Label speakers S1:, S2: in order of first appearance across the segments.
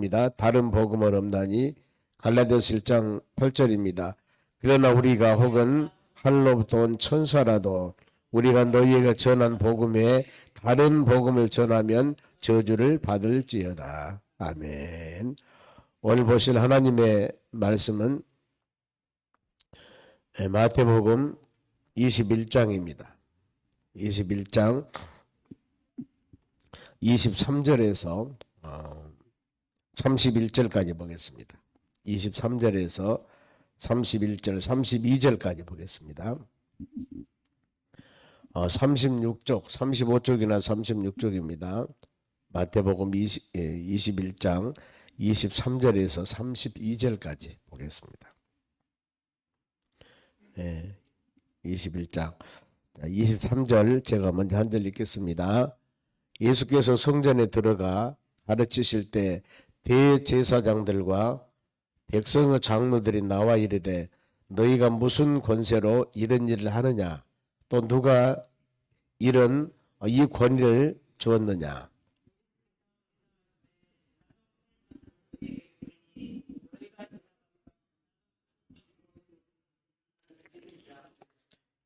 S1: 말씀입니다. 다른 복음은 없나니 갈라디아서 1장 8절입니다. 그러나 우리가 혹은 하늘로부터 온 천사라도 우리가 너희에게 전한 복음에 다른 복음을 전하면 저주를 받을지어다. 아멘. 오늘 보실 하나님의 말씀은 마태복음 21장입니다. 21장 23절에서 31절까지 보겠습니다. 23절에서 31절, 32절까지 보겠습니다. 36쪽, 35쪽이나 36쪽입니다. 마태복음 21장 23절에서 32절까지 보겠습니다. 21장 23절 제가 먼저 한 절 읽겠습니다. 예수께서 성전에 들어가 가르치실 때 대제사장들과 백성의 장로들이 나와 이르되 너희가 무슨 권세로 이런 일을 하느냐 또 누가 이런 이 권위를 주었느냐.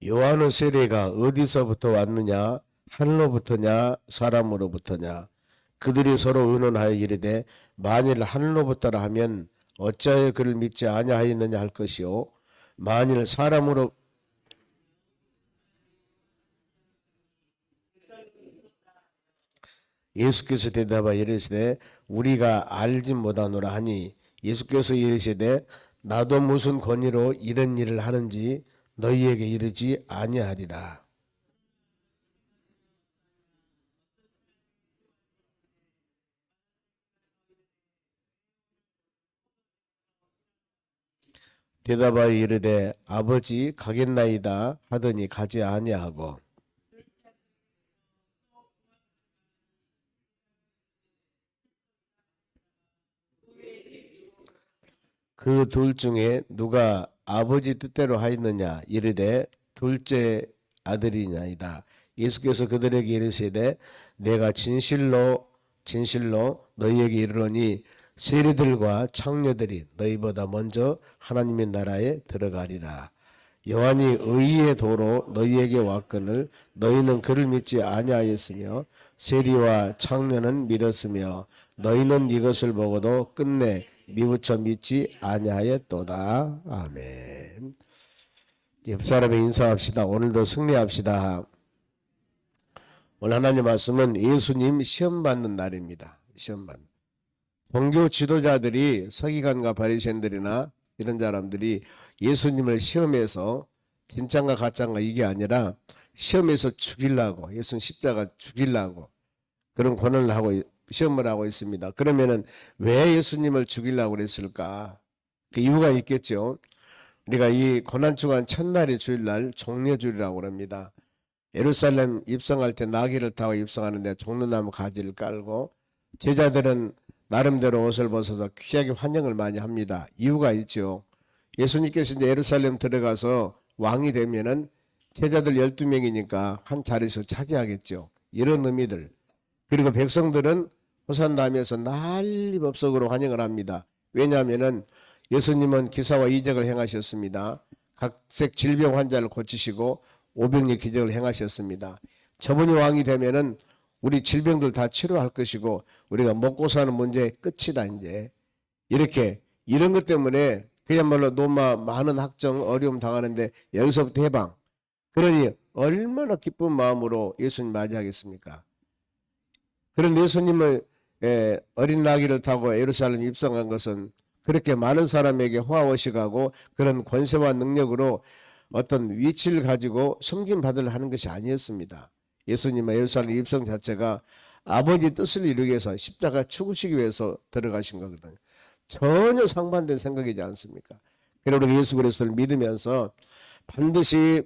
S1: 요한의 세례가 어디서부터 왔느냐 하늘로부터냐 사람으로부터냐. 그들이 서로 의논하여 이르되 만일 하늘로부터라 하면 어찌하여 그를 믿지 아니하였느냐 할 것이요 만일 사람으로 예수께서 대답하여 이르시되 우리가 알지 못하노라 하니 예수께서 이르시되 나도 무슨 권위로 이런 일을 하는지 너희에게 이르지 아니하리라. 대답하여 이르되 아버지 가겠나이다 하더니 가지 아니하고 그 둘 중에 누가 아버지 뜻대로 하였느냐 이르되 둘째 아들이냐이다. 예수께서 그들에게 이르시되 내가 진실로 너희에게 이르노니 세리들과 창녀들이 너희보다 먼저 하나님의 나라에 들어가리라. 요한이 의의 도로 너희에게 왔거늘 너희는 그를 믿지 아니하였으며 세리와 창녀는 믿었으며 너희는 이것을 보고도 끝내 뉘우쳐 믿지 아니하였도다. 아멘. 옆 사람에 인사합시다. 오늘도 승리합시다. 오늘 하나님 말씀은 예수님 시험 받는 날입니다. 시험 받는. 종교 지도자들이 서기관과 바리새인들이나 이런 사람들이 예수님을 시험해서 진짜인가 가짜인가 이게 아니라 시험해서 죽이려고 예수님 십자가 죽이려고 그런 권한을 하고 시험을 하고 있습니다. 그러면은 왜 예수님을 죽이려고 그랬을까? 그 이유가 있겠죠. 우리가 이 고난주간 첫날이 주일날 종려주일이라고 합니다. 예루살렘 입성할 때 나귀를 타고 입성하는데 종려나무 가지를 깔고 제자들은 나름대로 옷을 벗어서 귀하게 환영을 많이 합니다. 이유가 있죠. 예수님께서 이제 예루살렘 들어가서 왕이 되면은 제자들 12명이니까 한 자리에서 차지하겠죠. 이런 의미들. 그리고 백성들은 호산나면서 난리법석으로 환영을 합니다. 왜냐하면은 예수님은 기사와 이적을 행하셨습니다. 각색 질병 환자를 고치시고 오병리 기적을 행하셨습니다. 저분이 왕이 되면은 우리 질병들 다 치료할 것이고 우리가 먹고 사는 문제 끝이다 이제. 이렇게 이런 것 때문에 그야말로 노마 많은 학정 어려움 당하는데 여기서부터 해방. 그러니 얼마나 기쁜 마음으로 예수님 맞이하겠습니까? 그런 예수님을 어린 나귀를 타고 예루살렘 입성한 것은 그렇게 많은 사람에게 호화호식하고 그런 권세와 능력으로 어떤 위치를 가지고 섬김받으려 하는 것이 아니었습니다. 예수님의 예루살렘 입성 자체가 아버지 뜻을 이루기 위해서 십자가 죽으시기 위해서 들어가신 거거든요. 전혀 상반된 생각이지 않습니까? 그리고 우리 예수 그리스도를 믿으면서 반드시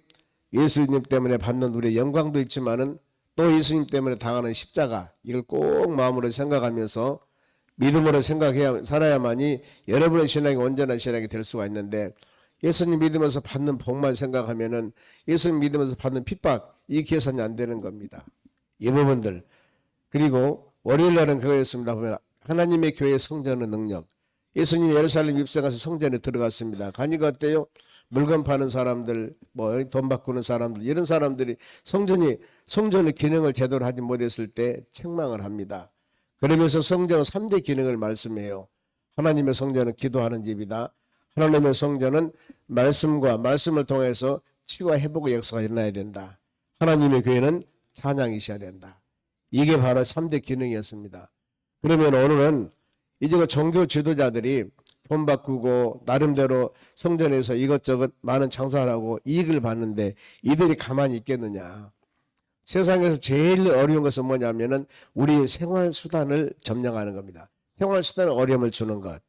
S1: 예수님 때문에 받는 우리의 영광도 있지만은 또 예수님 때문에 당하는 십자가 이걸 꼭 마음으로 생각하면서 믿음으로 생각해야 살아야만이 여러분의 신앙이 온전한 신앙이 될 수가 있는데 예수님 믿으면서 받는 복만 생각하면은 예수님 믿으면서 받는 핍박 이 계산이 안 되는 겁니다. 이 부분들. 그리고 월요일 날은 그거였습니다. 보면 하나님의 교회 성전의 능력. 예수님이 예루살렘 입성해서 성전에 들어갔습니다. 가니까 어때요? 물건 파는 사람들, 뭐 돈 바꾸는 사람들, 이런 사람들이 성전의 기능을 제대로 하지 못했을 때 책망을 합니다. 그러면서 성전은 3대 기능을 말씀해요. 하나님의 성전은 기도하는 집이다. 하나님의 성전은 말씀과 말씀을 통해서 치유와 회복의 역사가 일어나야 된다. 하나님의 교회는 찬양이 있어야 된다. 이게 바로 3대 기능이었습니다. 그러면 오늘은 이제 종교 지도자들이 돈 바꾸고 나름대로 성전에서 이것저것 많은 장사를 하고 이익을 받는데 이들이 가만히 있겠느냐. 세상에서 제일 어려운 것은 뭐냐면은 우리의 생활수단을 점령하는 겁니다. 생활수단에 어려움을 주는 것.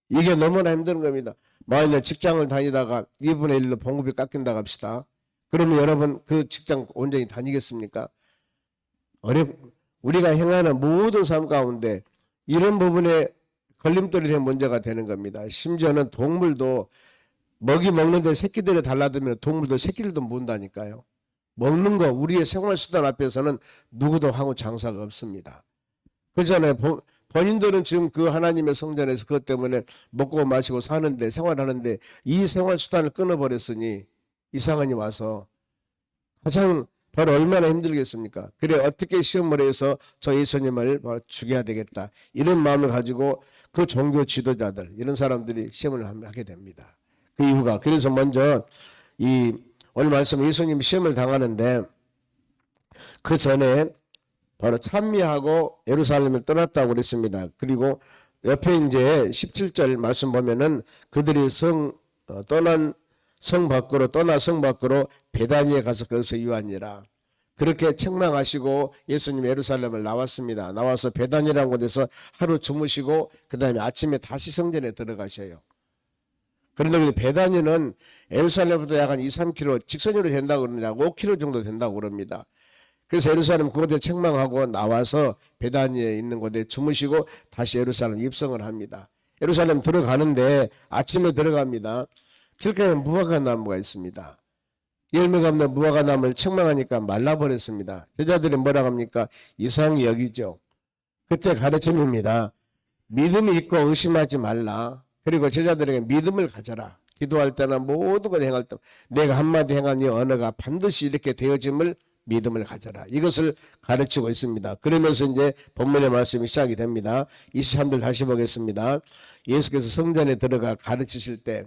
S1: 이게 너무나 힘든 겁니다. 만약에 직장을 다니다가 2분의 1로 봉급이 깎인다고 합시다. 그러면 여러분 그 직장 온전히 다니겠습니까? 우리가 행하는 모든 삶 가운데 이런 부분에 걸림돌이 된 문제가 되는 겁니다. 심지어는 동물도 먹이 먹는데 새끼들이 달라들면 동물도 새끼들도 문다니까요. 먹는 거 우리의 생활수단 앞에서는 누구도 하고 장사가 없습니다. 그렇잖아요. 본인들은 지금 그 하나님의 성전에서 그것 때문에 먹고 마시고 사는데 생활하는데 이 생활수단을 끊어버렸으니 이상한이 와서 가장 바로 얼마나 힘들겠습니까? 그래 어떻게 시험을 해서 저 예수님을 바로 죽여야 되겠다. 이런 마음을 가지고 그 종교 지도자들 이런 사람들이 시험을 하게 됩니다. 그 이유가 그래서 먼저 오늘 말씀 예수님이 시험을 당하는데 그 전에 바로 찬미하고 예루살렘을 떠났다고 그랬습니다. 그리고 옆에 이제 17절 말씀 보면은 그들이 떠나 성 밖으로 베다니에 가서 거기서 유하니라. 그렇게 책망하시고 예수님 예루살렘을 나왔습니다. 나와서 베다니라는 곳에서 하루 주무시고 그 다음에 아침에 다시 성전에 들어가셔요. 그런데 베다니는 예루살렘부터 약 한 2-3km 직선으로 된다고 그러는데 5km 정도 된다고 그럽니다. 그래서 예루살렘 그곳에 책망하고 나와서 베다니에 있는 곳에 주무시고 다시 예루살렘 입성을 합니다. 예루살렘 들어가는데 아침에 들어갑니다. 길가에 무화과 나무가 있습니다. 열매가 없는 무화과 나무를 책망하니까 말라버렸습니다. 제자들이 뭐라고 합니까? 이상히 여기죠. 그때 가르침입니다. 믿음이 있고 의심하지 말라. 그리고 제자들에게 믿음을 가져라. 기도할 때나 모든 것 행할 때 내가 한마디 행한 이 언어가 반드시 이렇게 되어짐을 믿음을 가져라. 이것을 가르치고 있습니다. 그러면서 이제 본문의 말씀이 시작이 됩니다. 23절 다시 보겠습니다. 예수께서 성전에 들어가 가르치실 때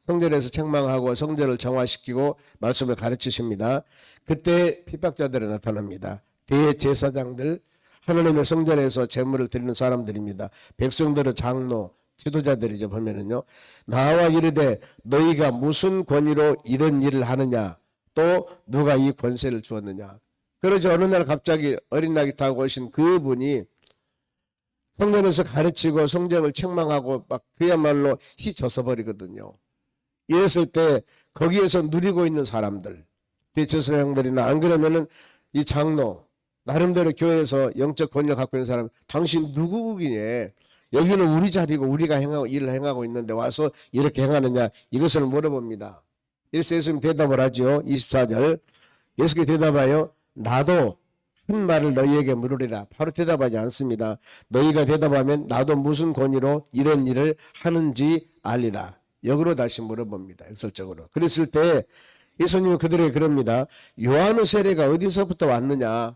S1: 성전에서 책망하고 성전을 정화시키고 말씀을 가르치십니다. 그때 핍박자들이 나타납니다. 대제사장들, 하나님의 성전에서 제물을 드리는 사람들입니다. 백성들은 장로, 지도자들이죠. 보면은요. 나와 이르되 너희가 무슨 권위로 이런 일을 하느냐? 또 누가 이 권세를 주었느냐? 그러죠. 어느 날 갑자기 어린 낙이 타고 오신 그분이 성전에서 가르치고 성전을 책망하고 막 그야말로 휘저서 버리거든요. 이랬을 때 거기에서 누리고 있는 사람들, 대제사장들이나 안 그러면은 이 장로, 나름대로 교회에서 영적 권력 갖고 있는 사람, 당신 누구이냐? 여기는 우리 자리고 우리가 일을 행하고 있는데 와서 이렇게 행하느냐? 이것을 물어봅니다. 그래서 예수님 대답을 하죠. 24절. 예수께 대답하여 나도 한 말을 너희에게 물으리라. 바로 대답하지 않습니다. 너희가 대답하면 나도 무슨 권위로 이런 일을 하는지 알리라. 역으로 다시 물어봅니다. 역설적으로. 그랬을 때 예수님은 그들에게 그럽니다. 요한의 세례가 어디서부터 왔느냐?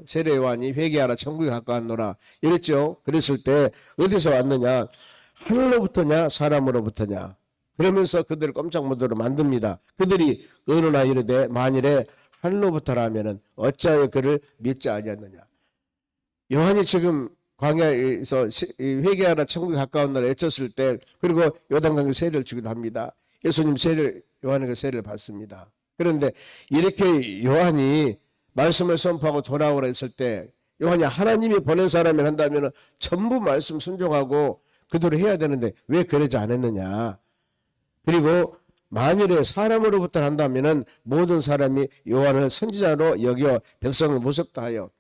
S1: 세례 요한이 회개하라 천국에 가까웠노라. 이랬죠. 그랬을 때 어디서 왔느냐? 하늘로부터냐? 사람으로부터냐? 그러면서 그들을 꼼짝 못하도록 만듭니다. 그들이 의논하 이르되 만일에 하늘로부터라면은 어찌하여 그를 믿지 아니하느냐? 요한이 지금 광야에서 회개하라 천국에 가까운 나라 외쳤을 때 그리고 요단강에 세례를 주기도 합니다. 예수님 요한에게 세례를 받습니다. 그런데 이렇게 요한이 말씀을 선포하고 돌아오라 했을 때 요한이 하나님이 보낸 사람을 한다면 전부 말씀 순종하고 그대로 해야 되는데 왜 그러지 않았느냐? 그리고 만일에 사람으로부터 한다면 모든 사람이 요한을 선지자로 여겨 백성을 무섭다 하여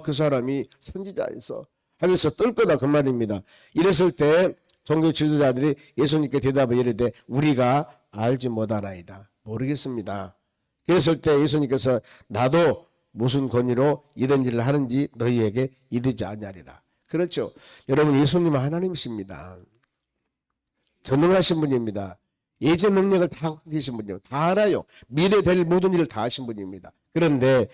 S1: 그 사람이 선지자에서 하면서 떨 거다 그 말입니다. 이랬을 때 종교 지도자들이 예수님께 대답을 이르되 우리가 알지 못하나이다. 모르겠습니다. 그랬을 때 예수님께서 나도 무슨 권위로 이런 일을 하는지 너희에게 이르지 아니하리라. 그렇죠. 여러분 예수님은 하나님이십니다. 전능하신 분입니다. 예전 능력을 다 갖고 계신 분이요. 다 알아요. 미래 될 모든 일을 다 하신 분입니다. 그런데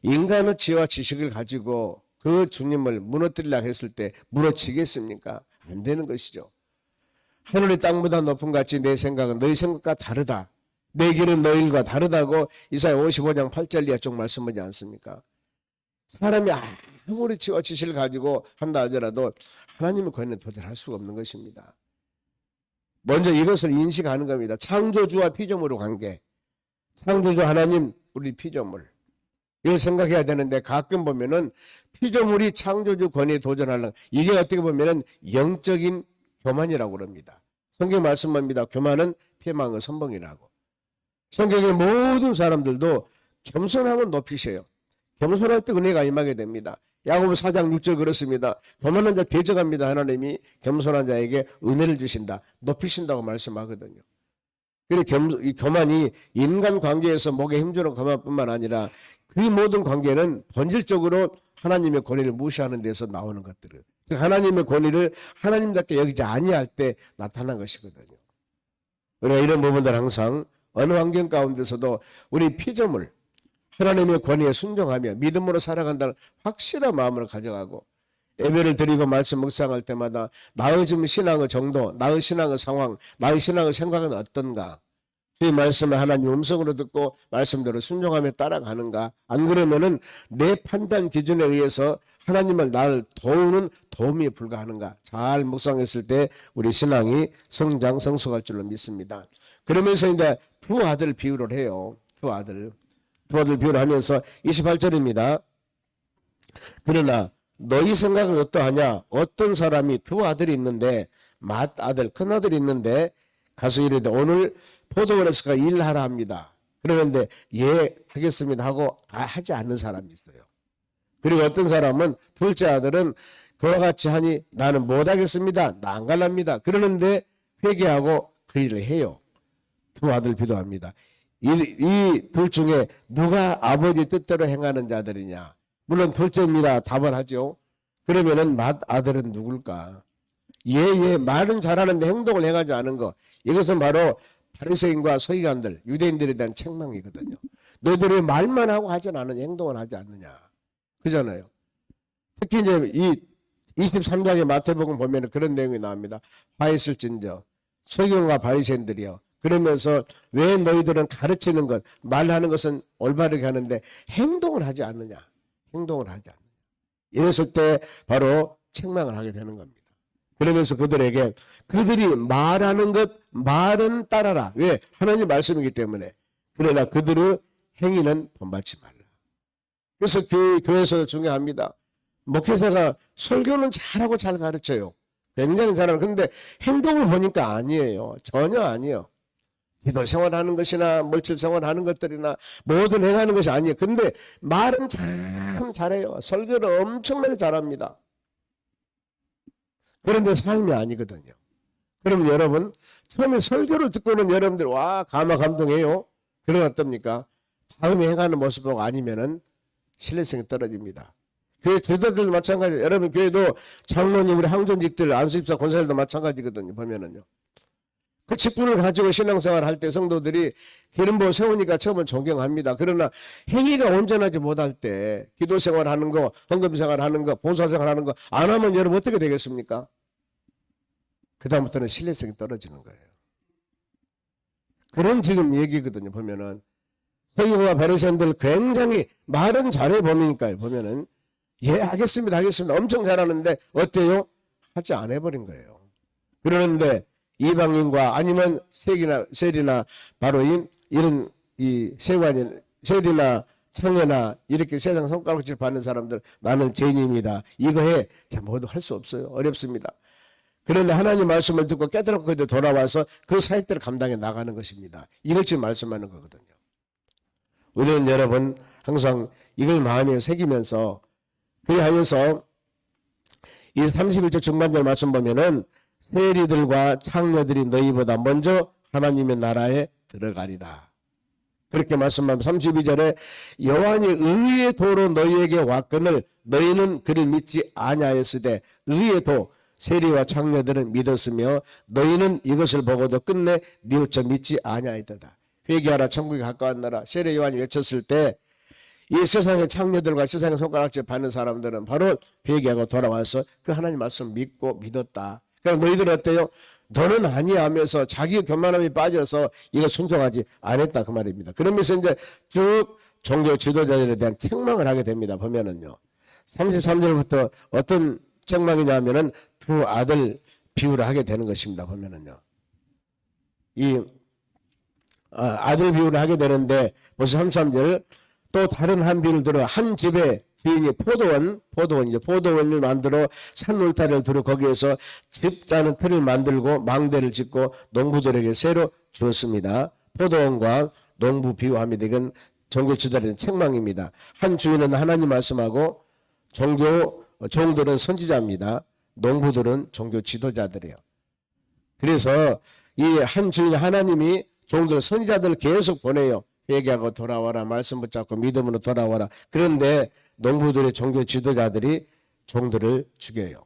S1: 인간의 지혜와 지식을 가지고 그 주님을 무너뜨리려고 했을 때 무너지겠습니까? 안 되는 것이죠. 하늘이 땅보다 높은 같이 내 생각은 너희 생각과 다르다. 내 길은 너희 일과 다르다고 이사야 55장 8절 이하 쪽 말씀하지 않습니까? 사람이 아무리 지혜와 지식을 가지고 한다 하더라도 하나님의 권위는 도저히 할 수가 없는 것입니다. 먼저 이것을 인식하는 겁니다. 창조주와 피조물의 관계. 창조주 하나님, 우리 피조물. 이걸 생각해야 되는데 가끔 보면은 피조물이 창조주 권위에 도전하는 이게 어떻게 보면은 영적인 교만이라고 그럽니다. 성경 말씀합니다. 교만은 패망의 선봉이라고. 성경의 모든 사람들도 겸손하면 높이세요. 겸손할 때 은혜가 임하게 됩니다. 야고보 4장 6절 그렇습니다. 교만한 자 대적합니다. 하나님이 겸손한 자에게 은혜를 주신다. 높이신다고 말씀하거든요. 이 교만이 인간 관계에서 목에 힘주는 교만뿐만 아니라 그 모든 관계는 본질적으로 하나님의 권위를 무시하는 데서 나오는 것들을, 하나님의 권위를 하나님답게 여기지 아니할 때 나타난 것이거든요. 우리가 이런 부분들 항상 어느 환경 가운데서도 우리 피조물 하나님의 권위에 순종하며 믿음으로 살아간다는 확실한 마음을 가져가고 예배를 드리고 말씀 묵상할 때마다 나의 지금 신앙의 정도, 나의 신앙의 상황, 나의 신앙의 생각은 어떤가? 이 말씀을 하나님 음성으로 듣고 말씀대로 순종하며 따라가는가? 안 그러면은 내 판단 기준에 의해서 하나님을 나를 도우는 도움이 불가하는가? 잘 묵상했을 때 우리 신앙이 성장 성숙할 줄로 믿습니다. 그러면서 이제 두 아들 비유를 해요. 두 아들 비유를 하면서 28절입니다. 그러나 너희 생각은 어떠하냐? 어떤 사람이 두 아들이 있는데 맏아들 큰아들이 있는데 가서 이르되 오늘 포도원에서 일하라 합니다. 그러는데 예 하겠습니다 하고 하지 않는 사람이 있어요. 그리고 어떤 사람은 둘째 아들은 그와 같이 하니 나는 못하겠습니다. 나 안 갈랍니다. 그러는데 회개하고 그 일을 해요. 두 아들 비도합니다. 이 둘 중에 누가 아버지 뜻대로 행하는 자들이냐? 물론 둘째입니다. 답을 하죠. 그러면은 맏아들은 누굴까? 예, 말은 잘하는데 행동을 행하지 않은 거. 이것은 바로 바리새인과 서기관들, 유대인들에 대한 책망이거든요. 너희들이 말만 하고 하지 않느냐, 행동을 하지 않느냐. 그잖아요. 특히 이제 이 23장의 마태복음 보면 그런 내용이 나옵니다. 화했을진저 서기관과 바리새인들이요. 그러면서 왜 너희들은 가르치는 것, 말하는 것은 올바르게 하는데 행동을 하지 않느냐. 행동을 하지 않느냐. 이랬을 때 바로 책망을 하게 되는 겁니다. 그러면서 그들에게 그들이 말하는 것, 말은 따라라. 왜? 하나님 말씀이기 때문에. 그러나 그들의 행위는 본받지 말라. 그래서 교회에서 중요합니다. 목회자가 설교는 잘하고 잘 가르쳐요. 굉장히 잘하고. 그런데 행동을 보니까 아니에요. 전혀 아니에요. 기도 생활하는 것이나 물질 생활하는 것들이나 모든 행하는 것이 아니에요. 근데 말은 참 잘해요. 설교를 엄청나게 잘합니다. 그런데 삶이 아니거든요. 그러면 여러분 처음에 설교를 듣고는 여러분들 와 감화감동해요. 그럼 어떻습니까? 다음에 행하는 모습 보고 아니면은 신뢰성이 떨어집니다. 교회 제도들도 마찬가지예요. 여러분 교회도 장로님 우리 항존직들 안수집사 권사들도 마찬가지거든요. 보면은요. 그 직분을 가지고 신앙생활 할 때 성도들이 기름부어 세우니까 처음은 존경합니다. 그러나 행위가 온전하지 못할 때 기도생활 하는 거, 헌금생활 하는 거, 봉사생활 하는 거 안 하면 여러분 어떻게 되겠습니까? 그 다음부터는 신뢰성이 떨어지는 거예요. 그런 지금 얘기거든요. 보면은 서기관과 바리새인들 굉장히 말은 잘해 보면은 예 하겠습니다 엄청 잘하는데 어때요? 하지 안 해버린 거예요. 그러는데 이방인과 아니면 세리나 바로 이런 이 세리나 청해나 이렇게 세상 손가락질 받는 사람들 나는 죄인입니다. 이거 해. 모두 할 수 없어요. 어렵습니다. 그런데 하나님 말씀을 듣고 깨달았고 그때 돌아와서 그 사역들을 감당해 나가는 것입니다. 이걸 지금 말씀하는 거거든요. 우리는 여러분 항상 이걸 마음에 새기면서 그리하여서 이 31절 중반절 말씀 보면은 세리들과 창녀들이 너희보다 먼저 하나님의 나라에 들어가리라. 그렇게 말씀하면 32절에 여호와니 의의 도로 너희에게 왔거늘 너희는 그를 믿지 아니하였으되 의의 도 세리와 창녀들은 믿었으며 너희는 이것을 보고도 끝내 뉘우쳐 믿지 아니하였도다. 회개하라 천국이 가까웠나라 세례 요한이 외쳤을 때 이 세상의 창녀들과 세상의 손가락질 받는 사람들은 바로 회개하고 돌아와서 그 하나님 말씀 믿고 믿었다. 그럼 너희들은 어때요? 너는 아니야 하면서 자기 교만함이 빠져서 이거 순종하지 않았다 그 말입니다. 그러면서 이제 쭉 종교 지도자들에 대한 책망을 하게 됩니다. 보면은요. 33절부터 어떤 책망이냐면은 두 아들 비유를 하게 되는 것입니다. 보면은요. 이 아들 비유를 하게 되는데 벌써 33절 또 다른 한 비유를 들어 한 집에 주인이 포도원을 만들어 산 울타리를 두르 거기에서 집 짜는 틀을 만들고 망대를 짓고 농부들에게 새로 주었습니다. 포도원과 농부 비유합니다. 이건 종교 지도자의 책망입니다. 한 주인은 하나님 말씀하고 종들은 선지자입니다. 농부들은 종교 지도자들이에요. 그래서 이 한 주인 하나님이 종들 선지자들을 계속 보내요. 회개하고 돌아와라 말씀 붙잡고 믿음으로 돌아와라. 그런데 농부들의 종교 지도자들이 종들을 죽여요.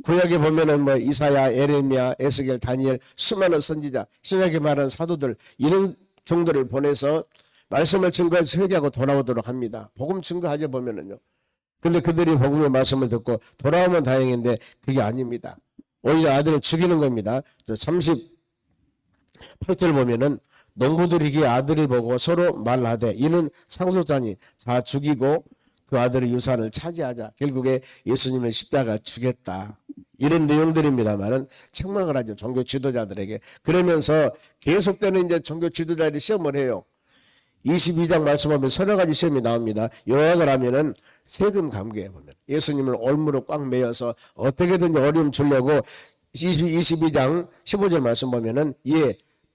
S1: 구약에 보면은 뭐 이사야, 예레미야, 에스겔, 다니엘 수많은 선지자, 신약에 말하는 사도들 이런 종들을 보내서 말씀을 증거해서 회개하고 돌아오도록 합니다. 복음 증거하죠 보면은요. 근데 그들이 복음의 말씀을 듣고 돌아오면 다행인데 그게 아닙니다. 오히려 아들을 죽이는 겁니다. 38절 보면은 농부들이 그 아들을 보고 서로 말하되 이는 상속자니 자 죽이고 그 아들의 유산을 차지하자. 결국에 예수님을 십자가 주겠다. 이런 내용들입니다만은 책망을 하죠. 종교 지도자들에게. 그러면서 계속되는 이제 종교 지도자들이 시험을 해요. 22장 말씀하면 서너 가지 시험이 나옵니다. 요약을 하면은 세금 감교에 보면 예수님을 올무로 꽉 매여서 어떻게든지 어려움 주려고 22장 15절 말씀 보면은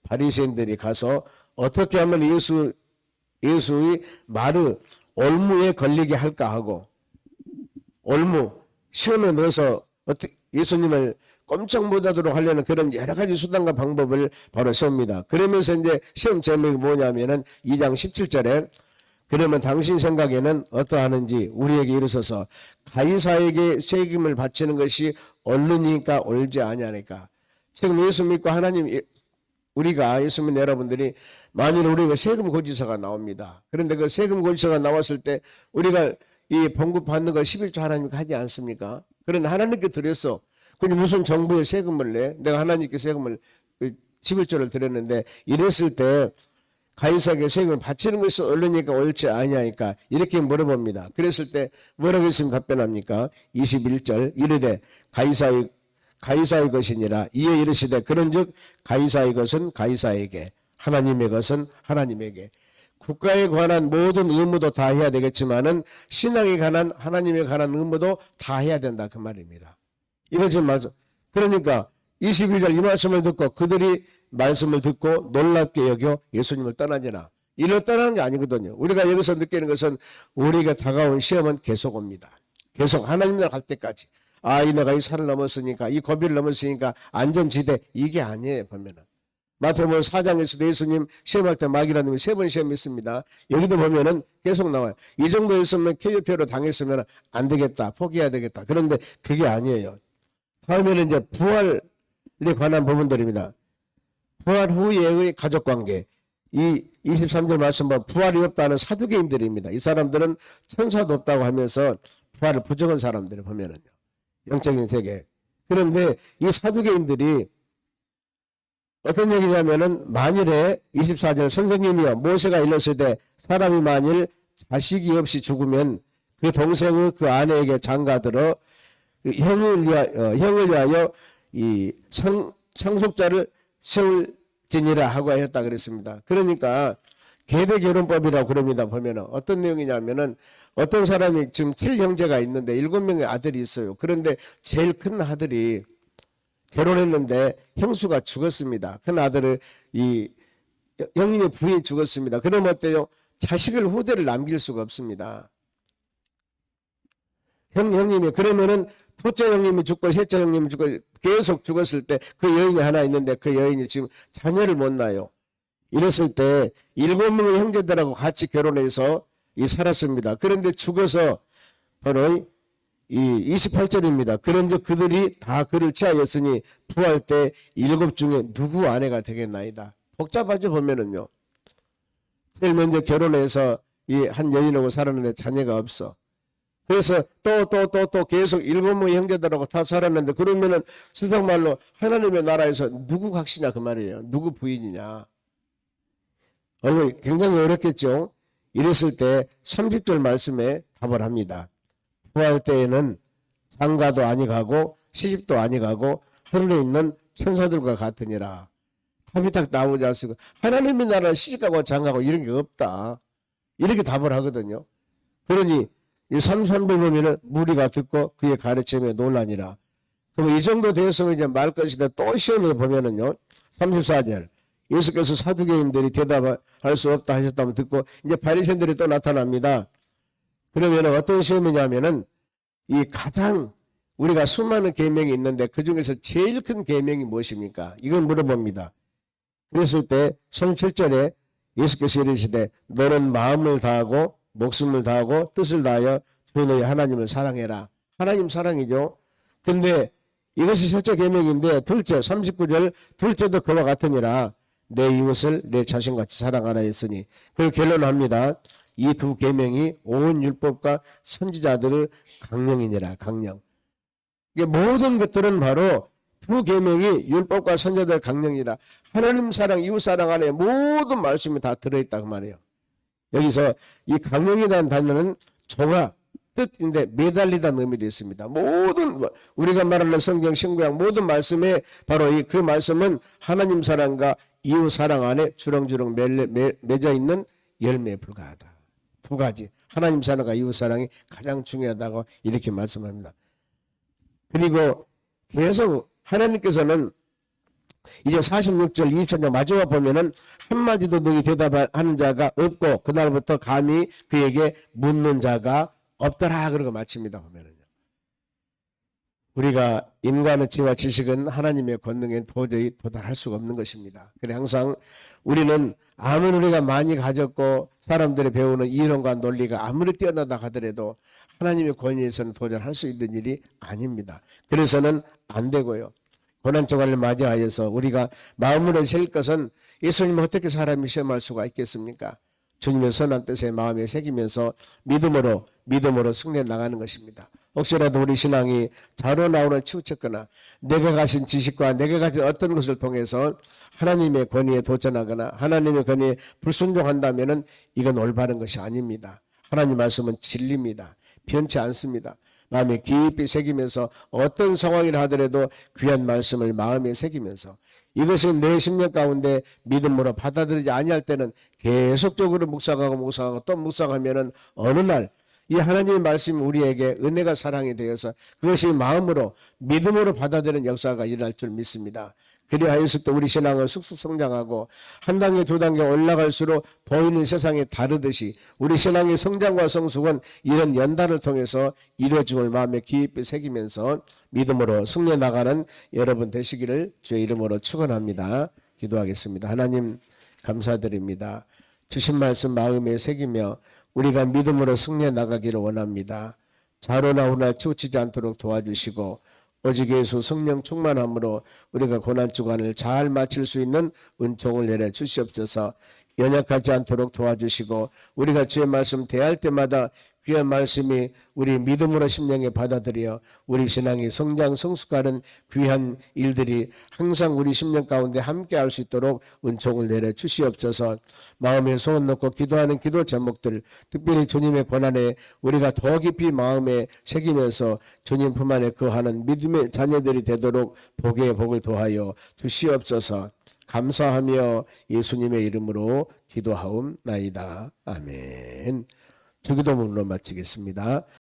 S1: 바리새인들이 가서 어떻게 하면 예수의 말을 올무에 걸리게 할까 하고 올무 시험에 넣어서 예수님을 꼼짝 못하도록 하려는 그런 여러 가지 수단과 방법을 바로 세웁니다. 그러면서 이제 시험 제목이 뭐냐면은 2장 17절에 그러면 당신 생각에는 어떠하는지 우리에게 이르소서 가이사에게 세금을 바치는 것이 옳으니까 옳지 아니하니까. 지금 예수 믿고 하나님 우리가 예수 믿는 여러분들이 만일 우리가 세금 고지서가 나옵니다. 그런데 그 세금 고지서가 나왔을 때 우리가 이 봉급 받는 걸 11조 하나님께 하지 않습니까? 그런데 하나님께 드렸어. 근데 무슨 정부에 세금을 내? 내가 하나님께 세금을 11조를 드렸는데 이랬을 때 가이사에게 세금을 바치는 것이 옳으니까 옳지 아니하니까 이렇게 물어봅니다. 그랬을 때 뭐라고 했으면 답변합니까? 21절 이르되 가이사의 것이니라 이에 이르시되 그런즉 가이사의 것은 가이사에게 하나님의 것은 하나님에게. 국가에 관한 모든 의무도 다 해야 되겠지만은 신앙에 관한 하나님에 관한 의무도 다 해야 된다 그 말입니다. 이거 지금 맞아. 그러니까 22절 이 말씀을 듣고 그들이 말씀을 듣고 놀랍게 여겨 예수님을 떠나니라. 이를 떠나는 게 아니거든요. 우리가 여기서 느끼는 것은 우리가 다가온 시험은 계속 옵니다. 계속 하나님 나라 갈 때까지. 내가 이 산을 넘었으니까 이 고비를 넘었으니까 안전지대 이게 아니에요. 보면은 마태복음 4장에서도 예수님 시험할 때 마귀라는 놈이 3번 시험했습니다. 여기도 보면은 계속 나와요. 이 정도 있으면 KUP로 당했으면 안 되겠다. 포기해야 되겠다. 그런데 그게 아니에요. 다음에는 이제 부활에 관한 부분들입니다. 부활 후에의 가족관계. 이 23절 말씀 보면 부활이 없다는 사두개인들입니다. 이 사람들은 천사도 없다고 하면서 부활을 부정한 사람들을 보면은요. 영적인 세계. 그런데 이 사두개인들이 어떤 얘기냐면은 만일에 24절 선생님이여 모세가 일렀을 때 사람이 만일 자식이 없이 죽으면 그 동생의 그 아내에게 장가들어 형을 위하여 이 상속자를 세울지니라 하고 하였다 그랬습니다. 그러니까 계대결혼법이라고 그럽니다. 보면은 어떤 내용이냐면은 어떤 사람이 지금 7형제가 있는데 7명의 아들이 있어요. 그런데 제일 큰 아들이 결혼했는데 형수가 죽었습니다. 큰 아들을 이 형님의 부인이 죽었습니다. 그러면 어때요? 자식을 후대를 남길 수가 없습니다. 형님이 그러면은 둘째 형님이 죽고 셋째 형님이 죽고 계속 죽었을 때 그 여인이 하나 있는데 그 여인이 지금 자녀를 못 낳아요. 이랬을 때 7명의 형제들하고 같이 결혼해서 살았습니다. 그런데 죽어서 바로 이 28절입니다. 그런즉 그들이 다 그를 취하였으니 부활 때 7 중에 누구 아내가 되겠나이다. 복잡하죠 보면은요. 제일 먼저 결혼해서 이 한 여인하고 살았는데 자녀가 없어. 그래서 또 계속 7명의 형제들하고 다 살았는데 그러면은 세상말로 하나님의 나라에서 누구 각시냐 그 말이에요. 누구 부인이냐. 굉장히 어렵겠죠. 이랬을 때 30절 말씀에 답을 합니다. 부활 때에는 장가도 아니 가고 시집도 아니 가고 하늘에 있는 천사들과 같으니라. 답이 딱 나오지 않습니까? 하나님의 나라는 시집가고 장가고 이런 게 없다. 이렇게 답을 하거든요. 그러니 이 33절 보면은 무리가 듣고 그의 가르침에 논란이라. 그럼 이 정도 되었으면 이제 말 것인데 또 시험해 보면은요. 34절. 예수께서 사두개인들이 대답할 수 없다 하셨다면 듣고 이제 바리새인들이 또 나타납니다. 그러면 어떤 시험이냐면은 이 가장 우리가 수많은 계명이 있는데 그 중에서 제일 큰 계명이 무엇입니까? 이걸 물어봅니다. 그랬을 때 37절에 예수께서 이르시되 너는 마음을 다하고 목숨을 다하고 뜻을 다하여 주 너희 하나님을 사랑해라. 하나님 사랑이죠. 근데 이것이 첫째 계명인데 둘째 39절 둘째도 그와 같으니라. 내 이웃을 내 자신같이 사랑하라 했으니 그걸 결론합니다. 이 두 계명이 온 율법과 선지자들을 강령이니라. 강령. 이게 모든 것들은 바로 두 계명이 율법과 선지자들 강령이라. 하나님 사랑, 이웃 사랑 안에 모든 말씀이 다 들어있다 그 말이에요. 여기서 이 강령이라는 단어는 종화, 뜻인데 매달리다는 의미도 있습니다. 모든 우리가 말하는 성경, 신구약 모든 말씀에 바로 그 말씀은 하나님 사랑과 이웃 사랑 안에 주렁주렁 맺어 있는 열매에 불과하다. 두 가지. 하나님 사랑과 이웃 사랑이 가장 중요하다고 이렇게 말씀합니다. 그리고 계속 하나님께서는 이제 46절 2절의 마지막 보면은 한마디도 너희 대답하는 자가 없고 그날부터 감히 그에게 묻는 자가 없더라 그러고 마칩니다. 보면은요. 우리가 인간의 지혜와 지식은 하나님의 권능에 도저히 도달할 수가 없는 것입니다. 그래 항상 우리는 아무리 우리가 많이 가졌고 사람들이 배우는 이론과 논리가 아무리 뛰어나다 하더라도 하나님의 권위에서는 도전할 수 있는 일이 아닙니다. 그래서는 안 되고요. 고난주간을 맞이하여서 우리가 마음으로 새길 것은 예수님은 어떻게 사람이 시험할 수가 있겠습니까? 주님의 선한 뜻에 마음에 새기면서 믿음으로 승리해 나가는 것입니다. 혹시라도 우리 신앙이 자로 나오는 치우쳤거나 내가 가진 지식과 내가 가진 어떤 것을 통해서 하나님의 권위에 도전하거나 하나님의 권위에 불순종한다면 이건 올바른 것이 아닙니다. 하나님 말씀은 진리입니다. 변치 않습니다. 마음에 깊이 새기면서 어떤 상황이라 하더라도 귀한 말씀을 마음에 새기면서 이것이 내 심령 가운데 믿음으로 받아들이지 아니할 때는 계속적으로 묵상하고 또 묵상하면은 어느 날 이 하나님의 말씀이 우리에게 은혜가 사랑이 되어서 그것이 마음으로 믿음으로 받아들이는 역사가 일어날 줄 믿습니다. 그리하여서 또 우리 신앙을 쑥쑥 성장하고 한 단계 두 단계 올라갈수록 보이는 세상이 다르듯이 우리 신앙의 성장과 성숙은 이런 연단을 통해서 이루어짐을 마음에 깊이 새기면서 믿음으로 승리해 나가는 여러분 되시기를 주의 이름으로 축원합니다. 기도하겠습니다. 하나님 감사드립니다. 주신 말씀 마음에 새기며 우리가 믿음으로 승리해 나가기를 원합니다. 자로나 후나 치우치지 않도록 도와주시고 오직 예수 성령 충만함으로 우리가 고난주간을 잘 마칠 수 있는 은총을 내려 주시옵소서. 연약하지 않도록 도와주시고 우리가 주의 말씀 대할 때마다 귀한 말씀이 우리 믿음으로 심령에 받아들여 우리 신앙이 성장 성숙하는 귀한 일들이 항상 우리 심령 가운데 함께 할 수 있도록 은총을 내려 주시옵소서. 마음에 소원 넣고 기도하는 기도 제목들 특별히 주님의 권한에 우리가 더 깊이 마음에 새기면서 주님 품 안에 거하는 믿음의 자녀들이 되도록 복의 복을 더하여 주시옵소서. 감사하며 예수님의 이름으로 기도하옵나이다. 아멘. 주기도문으로 마치겠습니다.